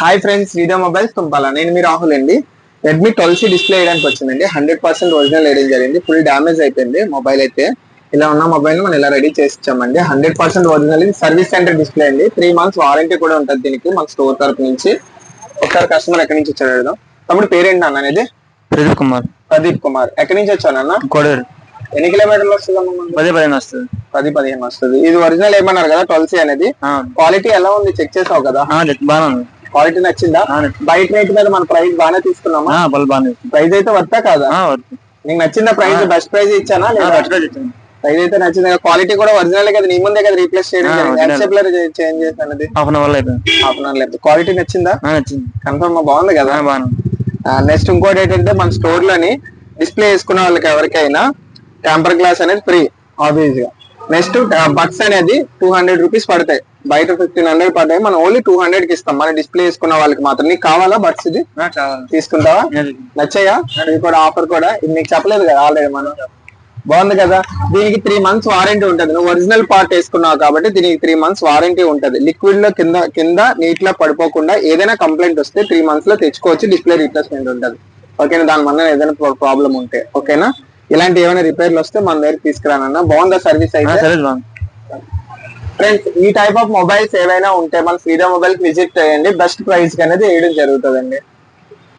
Hi friends, video mobiles Tumpala. నేను మీ రాహుల్ అండి. Redmi 12C display వేయడానికి వచ్చిందండి. 100% ఒరిజినల్ వేయడం జరిగింది. ఫుల్ డ్యామేజ్ అయిపోయింది మొబైల్ అయితే. ఇలా ఉన్న మొబైల్ మనం ఇలా రెడీ చేసి ఇచ్చామండి. 100% ఒరిజినల్. ఇది సర్వీస్ సెంటర్ డిస్ప్లే అండి. 3 months వారంటీ కూడా ఉంటుంది దీనికి మన స్టోర్ తరపు నుంచి. ఒకసారి కస్టమర్ ఎక్కడి నుంచి వచ్చాడు అడుగుదాం. తమ్ముడు పేరేంటి అన్న అనేది? ప్రదీప్ కుమార్. ఎక్కడి నుంచి వచ్చానన్న? కోడూరు. ఎన్ని కిలోమీటర్లు వస్తుంది? 10-15 వస్తుంది. 10-15 వస్తుంది. ఇది ఒరిజినల్ ఏమన్నారు కదా 12C అనేది. క్వాలిటీ ఎలా ఉంది చెక్ చేసావు కదా? బాగా ఉంది. క్వాలిటీ నచ్చిందా? బయట రేట్ మీద మన ప్రైస్ బాగానే తీసుకున్నామా? ప్రైస్ అయితే వర్తా కాదా? నీకు నచ్చిందా? ప్రైస్ బెస్ట్ ప్రైస్ ఇచ్చానా? ప్రైస్ అయితే నచ్చింది. క్వాలిటీ కూడా ఒరిజినల్ కదా, నీ ముందే కదా రీప్లేస్ చేయడం చేంజ్ చేస్తానది. హాఫ్ అన్ అవర్ లేదు. క్వాలిటీ నచ్చిందా? కన్ఫర్మ్ బాగుంది కదా? నెక్స్ట్ ఇంకోటి ఏంటంటే మన స్టోర్ లోని డిస్ప్లే వేసుకున్న వాళ్ళకి ఎవరికైనా టెంపర్ గ్లాస్ అనేది ఫ్రీ ఆబ్వియస్ గా. నెక్స్ట్ బడ్స్ అనేది 200 రూపీస్ పడతాయి. బయట 1500 పడ్డాయి, మనం ఓన్లీ 200 కి ఇస్తాం. మన డిస్ప్లే వేసుకున్న వాళ్ళకి మాత్రం. నీకు కావాలా బడ్స్? ఇది తీసుకుంటావా? నచ్చాయా? ఇది కూడా ఆఫర్ కూడా ఇది నీకు చెప్పలేదు కదా ఆల్రెడీ మనం. బాగుంది కదా? దీనికి 3 months వారంటీ ఉంటుంది. నువ్వు ఒరిజినల్ పార్ట్ వేసుకున్నావు కాబట్టి దీనికి 3 months వారంటీ ఉంటుంది. లిక్విడ్ లో కింద నీట్ లో పడిపోకుండా ఏదైనా కంప్లైంట్ వస్తే 3 months లో తెచ్చుకోవచ్చు. డిస్ప్లే రీప్లేస్మెంట్ ఉంటుంది. ఓకేనా? దాని వల్ల ఏదైనా ప్రాబ్లం ఉంటే ఓకేనా? ఇలాంటి ఏమైనా రిపేర్లు వస్తే మన దగ్గర తీసుకురానన్నా. బాగుందా సర్వీస్ అయితే? ఫ్రెండ్స్, ఈ టైప్ ఆఫ్ మొబైల్స్ ఏవైనా ఉంటే మన ఫ్రీడమ్ మొబైల్ కి విజిట్ చేయండి. బెస్ట్ ప్రైస్ అనేది వేయడం జరుగుతుందండి.